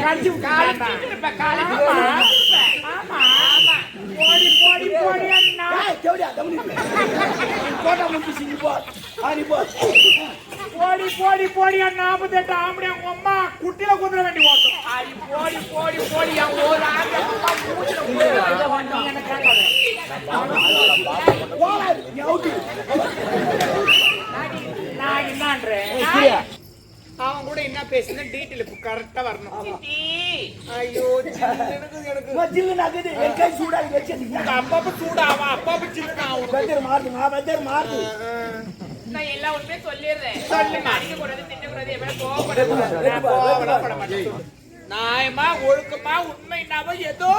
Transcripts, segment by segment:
கடிச்சு போடி போடி போடி அண்ணா போடி போடி போடி அண்ணா 48 ஆம்படி உங்க அம்மா குட்டில குதிர வேண்டி ஓட்டும் போடி போடி போடி ஒரு நான் என்னன்றேன் அவன் கூட என்ன பேசுன டீடைல் கரெக்டா வரணும். ஐயோ எனக்கு சூடாகி வச்சிருக்கீங்க அப்பப்ப சூடாவா அப்பப்ப சில்லுனா மாறுது நான் எல்லா உண்மையே சொல்லிடுறேன். அடிக்க கூடாது திட்ட கூடாது எவ்வளவு கோவப்பட மாட்டேன். நியாயமா ஒழுக்கமா உண்மைனாவ ஏதோ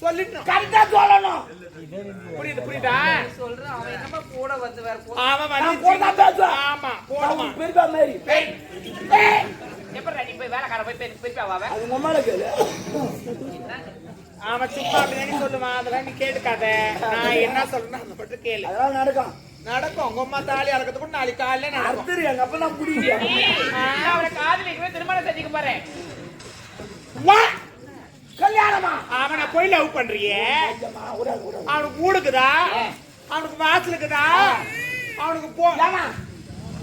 சொல்லிட்டு கரெக்டா சொல்லணும். புரியுதா சொல்றேன். அவன் என்னமா கூட வந்து வேற அவன் வந்து கூட பேசுவான். ஆமா போடுமா பெருபா மாதிரி எப்ப ரெடி போய் வேலைக்கார போய் பெருப்பா வாவே அது நம்மள கேளு. அவன் சும்மா அப்படி சொல்லுவான். அதெல்லாம் நீ கேட்டுக்காத. நான் என்ன சொல்றேன் அதை மட்டும் கேளு. அதெல்லாம் நடக்கும் உங்க அம்மா தாலி அறக்கிறது கூட நாளைக்கு காலையில நடக்கும். எங்க அப்ப நான் புடிங்க அவளை காதலிக்கவே திருமணம் செஞ்சுக்க போறேன். கல்யாணமா அவனை போய் லவ் பண்றியே அவனுக்கு ஊடுக்குதா அவனுக்கு வாசலுக்குதா அவனுக்கு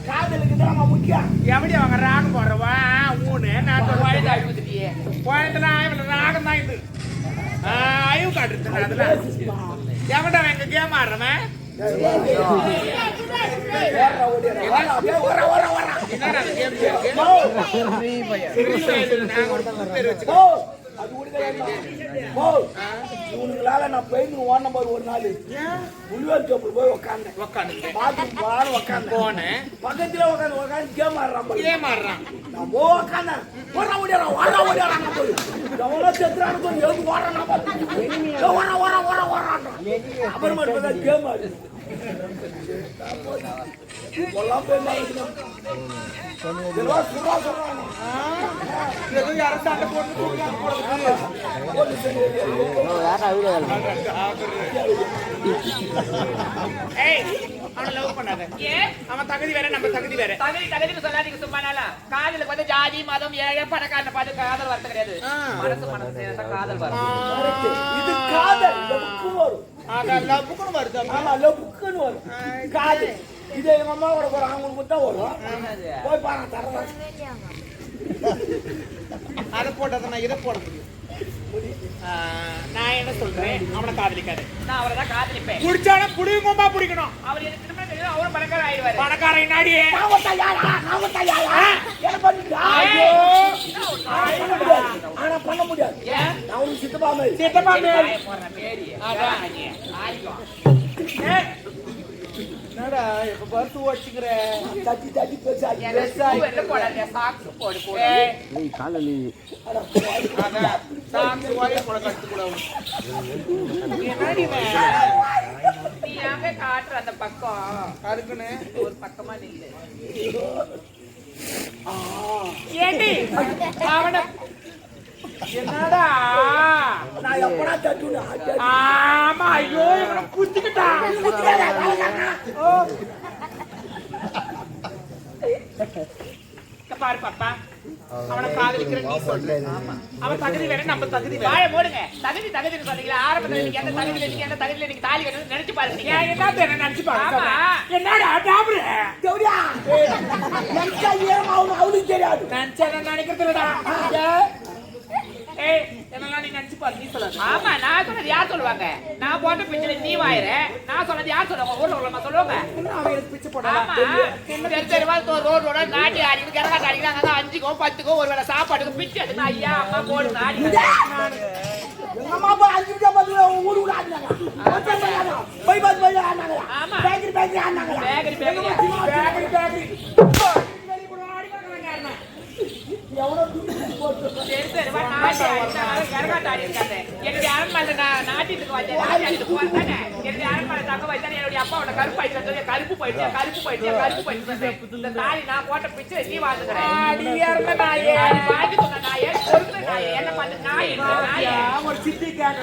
காதலுக்குதான் முக்கியம். எப்படி அவங்க ராகம் போடுறவன் ஊனு நான் கோயத்துல ராகம் தான் இது ஐயோ காட்டுறது. அதுல எவன்டா எங்க கேம் ஆடுறவன் இவனுங்களால நான் போயிருந்து ஓன் நம்பர் ஒரு நாள் புலிவால் சோப்பு போய் உட்காந்து போனேன். பக்கத்துல உட்காந்து கேம் ஆடுறான். நான் போ உட்காந்தேன் எவ்வளோ செத்துறான்னு எழுந்து ஓடுறான். அப்புறமா கேம் ஆடு அவன் தகுதி வேற நம்ம தகுதி வேற. தகுதி சொல்லாதீங்க சும்மா. காதலுக்கு வந்து ஜாதி மதம் ஏழை பணக்காரனை பார்த்து காதல் வரது கிடையாது. மனசு மனசு காதல் வரும். இது காதல் வரும். காதல் இது எங்க அம்மாவோட போற அவங்களுக்கு தான் வரும். போய் பாருங்க தர அதை போட்டதை நான் இதை போட முடியும். நான் என்ன சொல்றேன் அவனை காதலிக்காரு. நான் அவரை தான் காதலிப்பேன். பிடிச்சாலும் புடிங்கம்மா பிடிக்கணும். அவர் எனக்கு திரும்ப தெரியும். அவரும் பணக்காரர் ஆயிடுவாரு. பணக்காரன் நாடியே ஆனா பண்ண முடியாது. நான் சித்தப்பா என்னடா இப்ப பர்த்து வச்சுக்கிற தட்டி தட்டி காட்டுற அந்த பக்கம் அதுக்குன்னு ஒரு பக்கமா நில்லு. ஏண்டி அவன என்னடா நான் எப்படா தட்டுனா ஆமா ஐயோ இவனை குத்திக்கிட்டா பாரு பாப்பா அவனை காதலிக்கிற நீ சொல்ற. அவன் தகுதி வேற நம்ம தகுதி வேற. வாய போடுங்க. தகுதி தகுதின்னு சொன்னீங்களா ஆரம்பத்துல நீங்க எந்த தகுதியில நீங்க எந்த தகுதியில நீங்க தாலி கட்டணும் நினைச்சு பாருங்க. என்ன நினைச்சு பாருங்க. என்னடா டாபுரு தேவடியா நினைச்சா ஏன் அவனுக்கு தெரியாது. நினைச்சா நினைக்கிறதுலடா என்னெல்லாம் நீ நினைச்சு பாரு. நீ சொல்லுங்க. ஆமா நான் சொன்னது யார் சொல்லுவாங்க. நான் போட்ட பிச்சை நீ வாயிற. நான் சொன்னது யார் சொல்லுவாங்க. ஊர்ல உள்ளவங்க சொல்லுவாங்க. அவன் பிச்சை போடலாம். தெருவா ரோடோட நாட்டி ஆடி கரகாட்ட அடிக்கிறாங்க. 5க்கோ 10க்கோ ஒரு வேளை சாப்பாட்டுக்கு பிச்சை எடுத்து ஐயா அம்மா போடு நாடி அம்மா 5 நிமிஷம் பார்த்து ஊரு கூட ஆடினாங்க. பை பாஸ் பை ஆடினாங்க. ஆமா பேக்கரி பேக்கரி ஆடினாங்க. பேக்கரி பேக்கரி பேக்கரி எவ்வளோ என்னுடைய அரண்மனை நாட்டிற்கு வந்தேன். என்னுடைய அரண்மனை தங்க வைத்தேன். என்னுடைய அப்பாவோட கருப்பு ஆயிடுச்சு. கருப்பு போயிடுச்சு. இந்த தாலி நான் போட்ட பிச்சை நீ வாழ்ந்துக்கிறேன். வாங்கி சொன்ன நாயே பொறுத்த நாயே என்ன பார்த்து நாய் ஒரு சித்திக்காக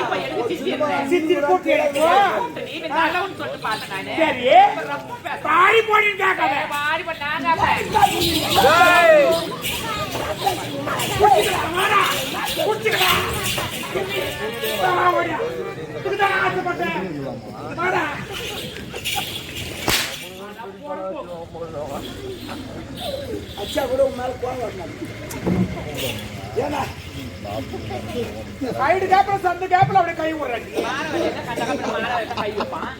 இப்ப எனக்கு சித்தி நீ நல்லவன்னு சொல்லிட்டு பார்த்தேன். நானு பாடி போடி பாடி போட்டாங்க. அச்சா கூட மேல போங்க ஏன்னா சைடு கேப்ல சந்து கேப்ல அப்படியே கை விடுறாங்க கை வைப்பான்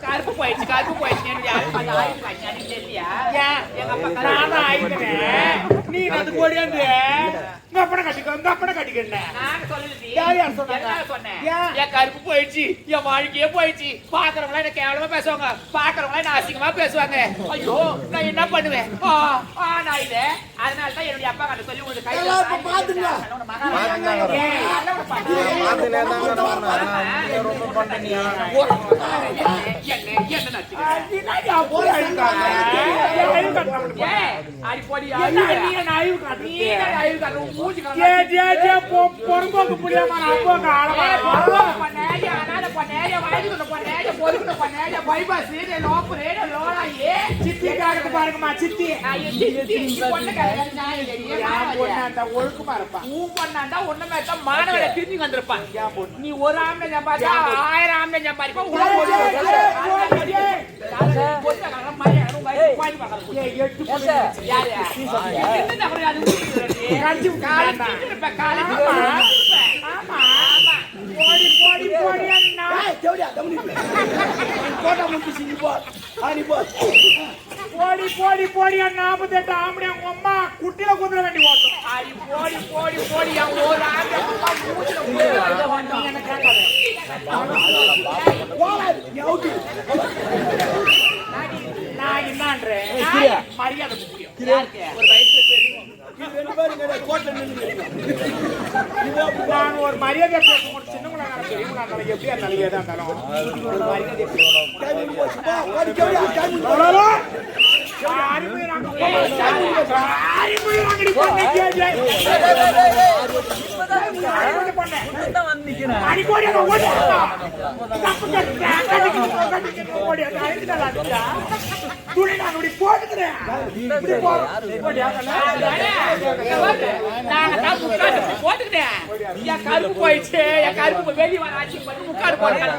கருப்பு போயிடுச்சு தெரியலையா எங்க அப்பா ஆயிடுறேன் நீ அது போடியாந்து அப்பட கட்டிக்கிறேன் என் கருப்பு போயிடுச்சு என் வாழ்க்கையே போயிடுச்சு பாக்குறவங்களா என்ன கேவலமா பேசுவாங்க பாக்குறவங்களா என்ன அசிங்கமா பேசுவாங்க ஐயோ நான் என்ன பண்ணுவேன் நான் இது அதனாலதான் என்னுடைய அப்பா கிட்ட சொல்லி உங்களுக்கு பொறும்போக்கு புரியாம பாருங்கம்மா சித்தி ஒழுக்குமா இருப்பான் ஒண்ணுமே மாணவரை திரும்பி வந்திருப்பான் நீ ஒரு ஆம்பளை சம்பாதிச்சா 1000 ஆம்பளை சம்பாதிப்பா போடி 48 ஆம்பளை உங்க அம்மா குட்டில குதிரை வேண்டி ஓட்டும் போடி ஒரு நான் என்னன்றேன் மரியாதை முக்கியம் ஒரு வயசுல தெரியும் நான் ஒரு மரியாதை பேச சின்னவங்களா பெரியவங்களா எப்படியா இருந்தாலும் ஏதா இருந்தாலும் ஒரு மரியாதை கருப்பு போயிடுச்சு என் கருப்பு வெளியே வர ஆட்சி பண்ணி முக்காடு போட்டேன்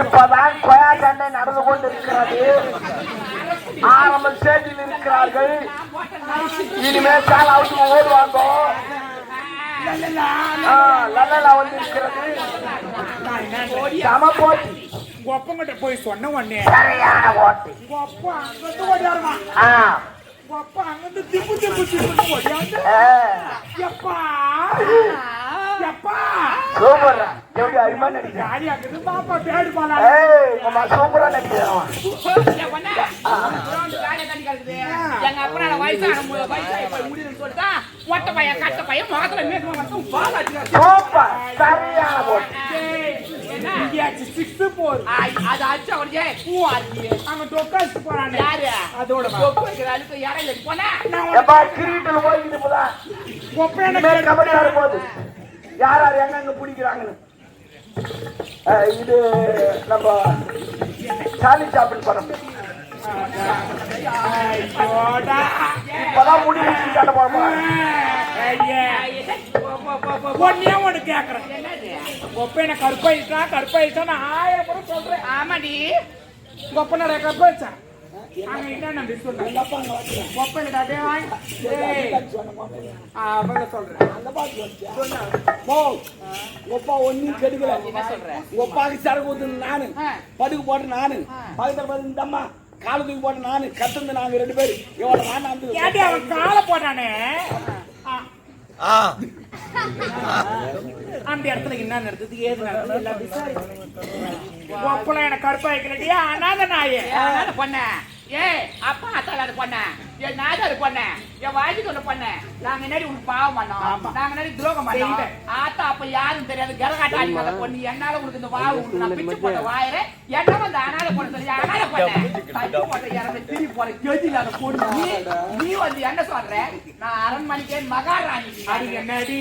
இப்பதான் கொயா சண்டை நடந்து கொண்டிருக்கிறது. ஆரம்ப ஸ்டேஜில் இருக்கிறார்கள். இனிமேல் கால் அவுட்டு ஓடுவாங்க. லல்லா வந்து இருக்கிறது. சம போட்டி. ஒப்பங்கிட்ட போய் சொன்ன உடனே சரியான ஓட்டு. ஒப்பா அங்கிருந்து ஓடியாருமா. ஒப்பா அங்கிருந்து திப்பு ஓடியாந்து. எப்பா எப்பா சூப்பர். எப்படி அருமா நடிக்கிறா? ஜாலியா இருக்குது பாப்பா பேடு பாலா. அம்மா சூப்பரா நடிக்கிறான். எங்க அப்பா வயசான முடியுதுன்னு சொல்லிட்டா ஒட்ட பையன் கட்ட பையன் முகத்துல மேற்கொண்டு பால் அடிக்கிறான். சூப்பர். சரியான ஓட்டு. அது அடிச்சா உடனே பூ ஆச்சு அங்க டொக்காச்சு போறான். யாரு அதோட டொக்கு வைக்கிற அழுக்கு இடையில போனா கிரிக்கெட்ல ஓடிட்டு போதா கபடி ஆடும் போது யார் யார் எங்க பிடிக்கிறாங்கன்னு இது நம்ம சாலி சாப்பிட்டு படம் இப்பதான் முடி கட்ட போறோம். ஒன்னே ஒண்ணு கேக்குறேன், ஒப்பனை கருப்பாயிட்டா நான் 1000 முறை சொல்றேன். ஆமாடி ஒப்பனை கருப்பாயிச்சா அங்க என்ன நம்பி சொல்றேன் எங்க அப்பா அங்க வச்சுட்டேன். கொப்பையில டேய் அவங்கள சொல்றேன் அந்த பாட்டு வச்சியா? போ. ஒப்பா ஒன்னும் கெடுக்கல. என்ன சொல்ற? ஒப்பாக்கு சரக்கு ஊத்துன நானு, படுக்கு போட்டு நானு, பக்கத்துல பார்த்து இந்த அம்மா கால தூக்கி போட்டு நானு, கத்துந்து நாங்க 2 பேரு. எவ்வளவு நான் வந்து ஏடி அவன் காலை போட்டானே அந்த இடத்துல என்ன நடந்தது ஏது நடந்தது எல்லாம் விசாரி. ஒப்பளம் எனக்கு கருப்பா வைக்கலடியா அனாத நாயே பண்ண ஏ அப்பா அத்தாளு பண்ண என் நாதாரு பண்ண என் வாய்க்கு சொல்ல பண்ண நாங்க என்னடி உனக்கு பாவம் பண்ணோம், நாங்க என்னடி துரோகம் பண்ணோம். ஆத்தா அப்ப யாரும் தெரியாது கரகாட்டாடி மேல பொண்ணு என்னால உனக்கு இந்த வாவு உனக்கு நான் பிச்சு போட்ட வாயிற என்ன வந்து அனாத பொண்ணு சொல்லி அனாத பண்ண தச்சு போட்ட இறந்து திரி போற கேஜில அந்த பொண்ணு நீ வந்து என்ன சொல்ற நான் அரண்மனைக்கே மகாராணி அது என்னடி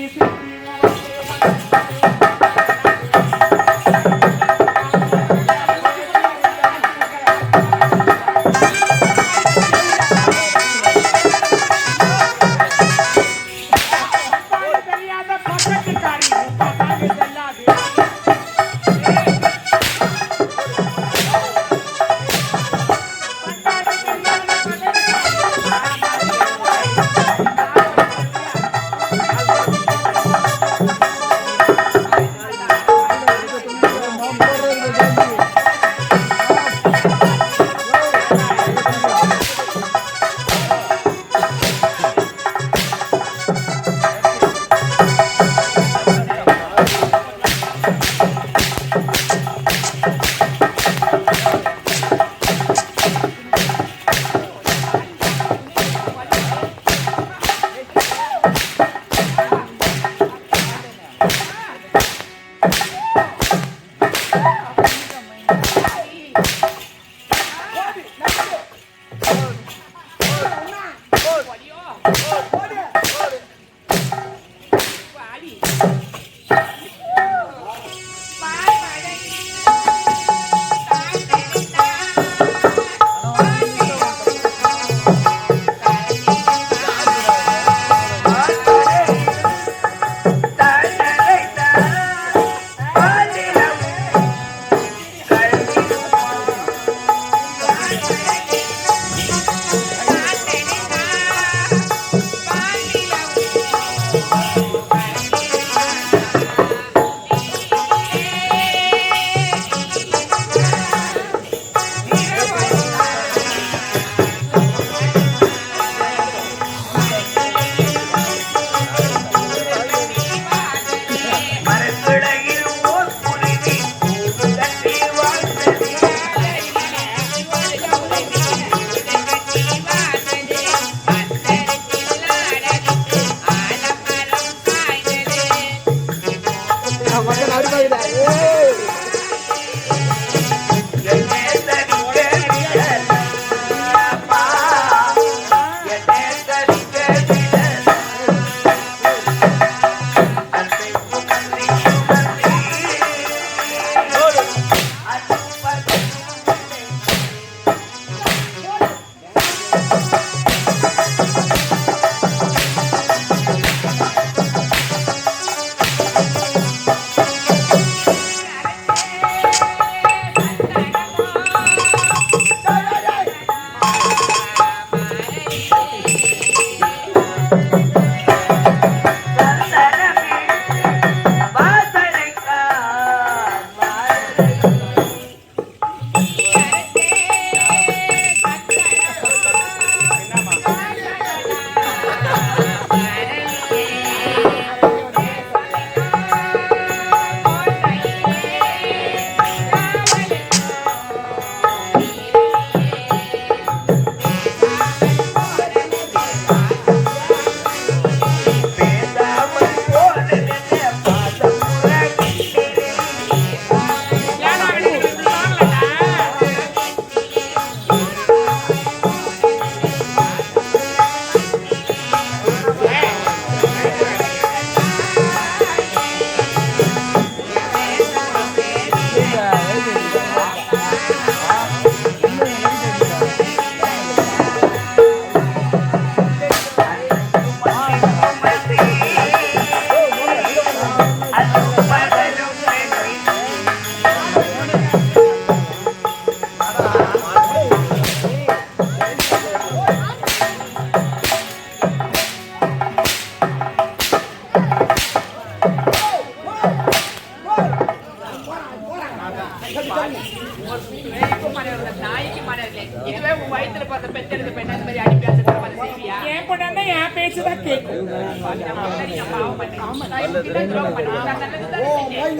நாய்க்கு மனதில்லை இதுவே உன் வயிற்றுல பார்த்த பெற்றெடுத்த பெண்ண அந்த மாதிரி அடி பேசுற மாதிரி செய்வியா? என் பொண்ணு என் பேச்சுதான் கேட்கும்.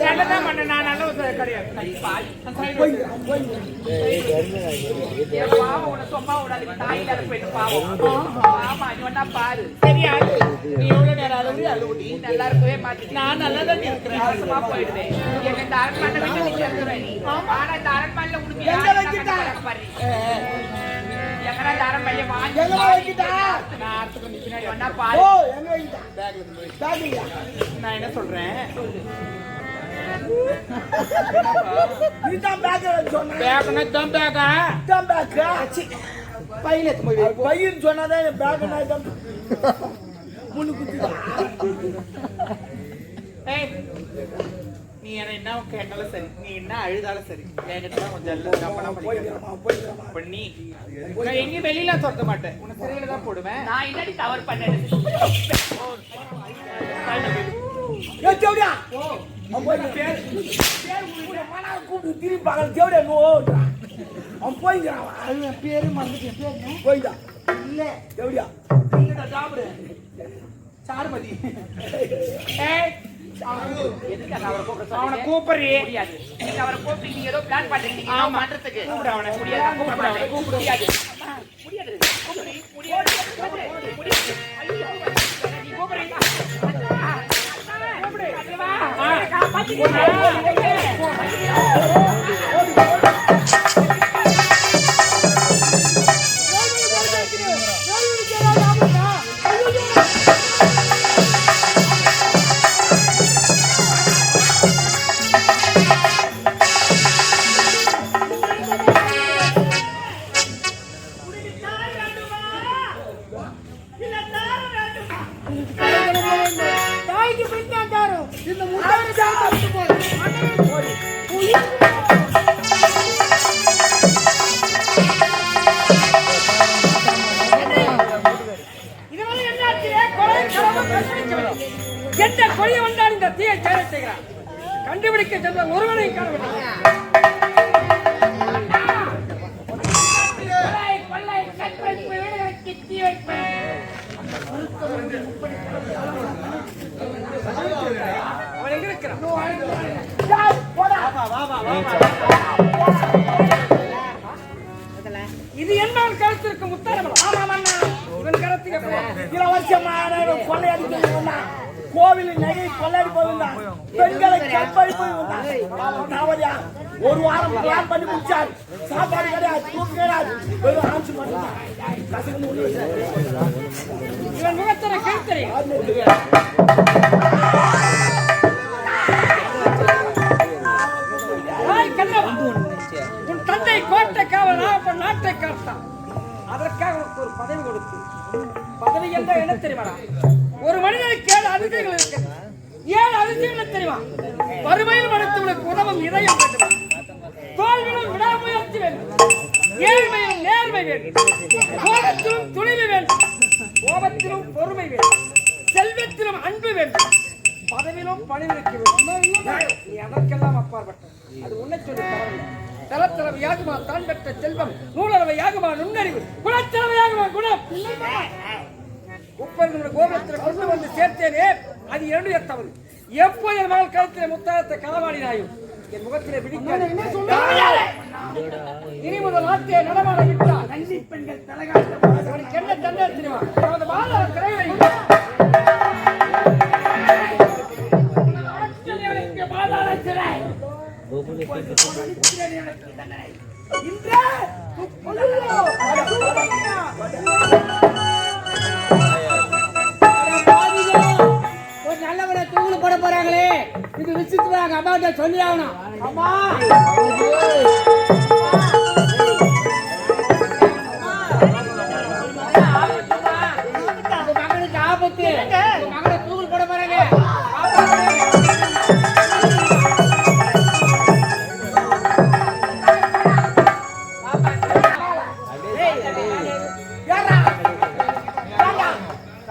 நல்லதான் பண்ண நான் நல்ல கிடையாது. சும்மா விடாது தாய் இல்லாத போயிட்டு பாவம். ஆமா நீ ஒன்னா பாரு. சரியா? நீ எவ்வளவு நேரம் அழுது அழுவுடி? நீ நல்லா இருக்கவே மாட்டேன். நான் நல்லதான் இருக்கிறேன். அவசரமா போயிடுவேன். எங்க இந்த அரண்மனை வீட்டுல நீ இருக்கிற நீ. ஆனா இந்த அரண்மனையில உனக்கு எங்க யாரு வைக்கிட்டா? பாரு. எங்கடா இந்த அரண்மனையை வாங்கி எங்க வைக்கிட்டா? நான் அடுத்து கொஞ்சம் பின்னாடி ஒன்னா ஓ பாரு. எங்க வைக்கிட்டா? பேக்ல. நான் என்ன சொல்றேன்? இதுதான் பேக்ல சொன்னேன். பேக்கனா தான் பேக்கா? இதுதான் பேக்கா? பையில எடுத்து போய் வை. பையன் சொன்னாதான் என் பேக் நான் முன்னு குத்திதான். ஏய், நீ என்ன கேட்டாலும் சரி, நீ என்ன அழுதாலும் சரி, என்கிட்ட கொஞ்சம் இல்ல கப்பனா போய்க்கிறமா. பண்ணி நான் எங்கேயும் வெளியில துரத்த மாட்டேன், உன்னை சிறையில தான் போடுவேன். நான் என்னடி தவறு பண்ணேன்? ஏ தேவடியா அவன் போய் பேர் மனா கூப்பிட்டு திரும்பி பார்க்கல தேவடியா நோடா அவன் போய்க்கிறான். அது பேரு மறந்துட்டேன். பேரு போய்டா இல்ல தேவடியா நீங்க சாப்பிடு சாருமதி. ஏய் எதுக்கு அவரை கூப்பிட அவனை சொன்னீங்க? கூப்பிடுறீ முடியாது. நீங்க அவரை கூப்பிட்டு நீங்க ஏதோ பிளான் பண்ணிட்டீங்க ஆமா. பண்றதுக்கு. கூப்பிடு அவனை. முடியாது. கூப்பிட மாட்டேன். கூப்பிடு. முடியாது. முடியாது. கூப்பிடு. முடியாது. முடியாது. ஐயோ, நீ கூப்பிடுறீங்க. கூப்பிடு. தாய்க்கு பிடித்தான் தாரும் இந்த இதனால என்னாச்சு? கொலை களவு கண்டுபிடிக்கவில்லை. எந்த கொலை வந்தால் இந்த தீயை சேர செய்கிறார். கண்டுபிடிக்க சென்ற ஒருவனை காணவில்லை. கொள்ளை கற்பழிப்பு வீடுகளுக்கு தீ வைப்பேன். அவன் எங்க இருக்கிறான்? இது என்ன கருத்திருக்கும் உத்தரவு? இவன் கருத்துக்கு இலவசமான கொள்ளையடிக்க கோவிலின் நகை கொள்ளையடி போயிருந்தான். பெண்களை கற்பழிப்பு ஒரு வாரம் பிளான் பண்ணி முடிச்சார். சாப்பாடு கிடையாது, தூக்கு கிடையாது, வெறும் ஆட்சி மட்டும்தான். இவன் முகத்தரை கருத்தரை உன் தந்தை கோட்டை காவல் அப்பன் நாட்டை காத்தான். அதற்காக உனக்கு ஒரு பதவி கொடுத்து, பதவி என்ற என்ன தெரியுமா? ஒரு மனிதனுக்கு 7 அதிசயங்கள் இருக்கு. 7 அதிசயங்கள் தெரியுமா? வறுமையில் மனத்தவனுக்கு உதவும் இதயம் வேண்டும், தோல்வியிலும் விடாமுயற்சி வேண்டும், ஏழ்மையிலும் நேர்மை வேண்டும், கோபத்திலும் துணிவு வேண்டும், கோபத்திலும் பொறுமை வேண்டும், செல்வத்திலும் அன்பு வேண்டும், பதவியிலும் பணிவிருக்க வேண்டும். நீ அதற்கெல்லாம் அப்பாற்பட்ட அது உன்னை சொல்லி தரவில்லை. தலத்திறவையாகுமா தான் பெற்ற செல்வம், நூலறவையாகுமா நுண்ணறிவு, குலத்திறவையாகுமா குணம். உப்பருந்த கோபுரத்தில் கொண்டு வந்து சேர்த்தேனே, அது என்னுடைய தவறு. எப்போது என் மகள் கழுத்திலே முத்தாரத்தை களவாடினாயும் என் முகத்திலே பிடிக்காது. இனி முதல் நாட்டிலே நடமாட விட்டார். கன்னி பெண்கள் தலைகாட்ட என்ன தந்தை தெரியுமா? அவரது மாத திரைவை ஒரு நல்லவனை தூக்கில போட போறாங்களே, இது விசித்துறாங்க. அம்மா சொல்லி ஆகணும். அம்மா மகனுக்கு ஆபத்து. மகனை தூக்கில போட போறாங்க.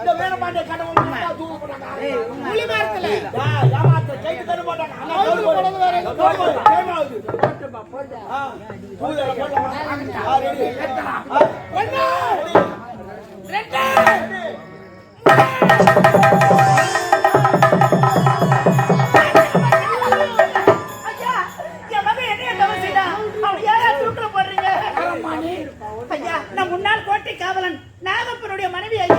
இந்த வேணுமா ஏமாந்த கடவுள் தூக்கு போட்டாங்க. புலி மரத்துல ஏமாத்த கைக்கு தர போட்டாங்க. போடுறது வேற ஏமாவுது. முன்னாள் கோட்டை காவலன் நாகப்பனுடைய மனைவி ஐயா.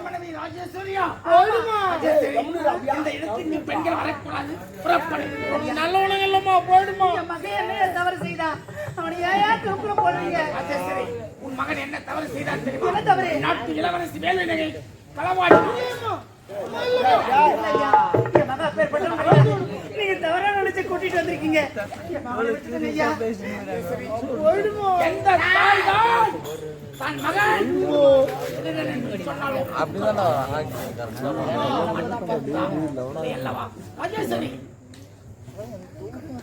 மனைவி ராஜேஸ்வரியா போடுமா இந்த இடத்தில் நீ பெண்கள் வரக்கூடாது புறப்படு நல்ல உலகம் இல்லம்மா போயிடுமா என் மகன் என்ன தவறு செய்தா அவனை ஏன் தூக்குல போடுறீங்க? ராஜேஸ்வரி உன் மகன் என்ன தவறு செய்தான் தெரியுமா? என்ன தவறு? நாட்டு இளவரசி வேலுநகை களவாடி என் மகன் அப்பேற்பட்டவன் கிடையாது. நீங்க தவறா நினைச்சு கூட்டிட்டு வந்திருக்கீங்க. என் மகனை விட்டுடுங்க ஐயா. போயிடுமா எந்த தாய்தான் தன் மகன் சொன்னாலும் அல்லவா ராஜேஸ்வரி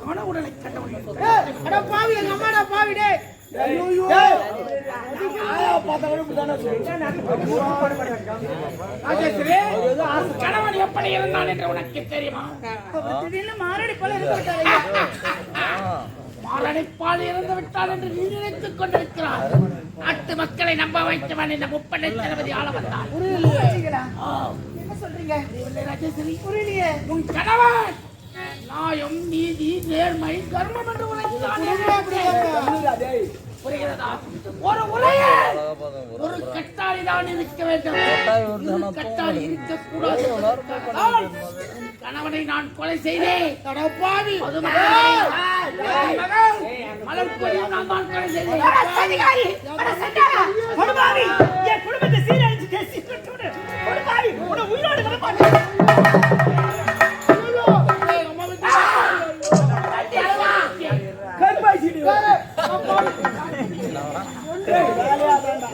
கனவுடலை கண்டவன் அட பாவி எங்க அம்மாடா பாவிடே ராஜேஸ்வரி கணவன் எப்படி இருந்தான் என்று உனக்கு தெரியுமா? திடீர்னு மாரடி போல இருந்து விட்டாரு ஐயா. மாரடைப்பால் இறந்து விட்டால் என்று நீ நினைத்துக் கொண்டிருக்கிறார். நாட்டு மக்களை நம்ப வைத்தவன் இந்த முப்படை தளபதி ஆள வந்தான். புரியலையா? என்ன சொல்றீங்க? ராஜேஸ்வரி புரியலையே. உன் கணவன் நியாயம் நீதி நேர்மை கர்மம் என்று உரைத்தான். புரிகிறதா? ஒரு உலகில் ஒரு கட்டாளி தான் இருக்க வேண்டும். கட்டாளி இருக்கக்கூடாது. கணவனை நான் கொலை செய்தேன். மலர்கொடியும் நான் தான் கொலை செய்தேன். அதிகாரி, கொடுபாவி, என் குடும்பத்தை சீரழிச்சு பேசி கொடுபாவி, உன்னை உயிரோடு விடமாட்டேன்.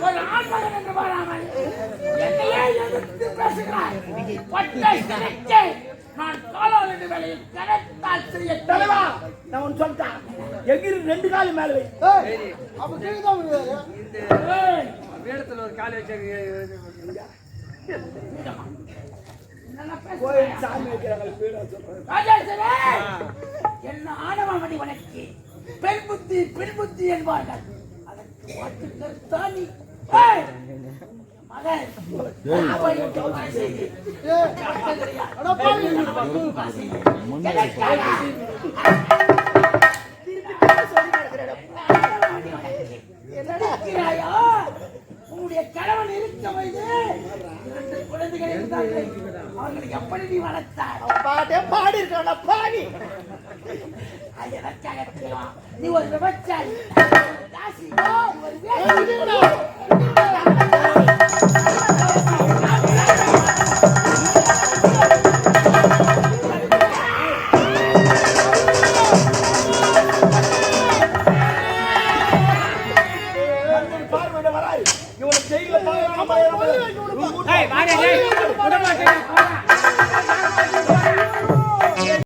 ஒரு ஆண்மகன் என்று பாராமல் என்னையே எதிர்த்து பேசுகிறார். பட்டை சிறைக்கு நான் காலால் என்ற வேலையில் கரத்தால் செய்ய தலைவா நான் ஒன்னு சொல்லிட்டேன். எகிரி 2 கால் மேல வை. அப்ப கீழதான் வேடத்துல ஒரு காலை வச்சு கோயில் சாமி வைக்கிறாங்க வீடா சொல்றாங்க. ராஜேஸ்வரி என்ன ஆணவமணி உனக்கு பெண் புத்தி என்பார்கள். அதற்கு மாற்று கருத்தானி மகன் உன்னுடைய கணவன் இருக்க வயது 2 குழந்தைகள் இருந்தார்கள். அவர்களை எப்படி நீ வளர்த்தாய்? பாட்டே பாடி இருக்கான பாடி. அது எனக்காக தெரியுமா? நீ ஒரு விவசாயி தாசி, ஒரு பார்வையிட வராய். இவனை ஜெயில பாருங்க. ஏய் வாடா டேய் விட மாட்டேன்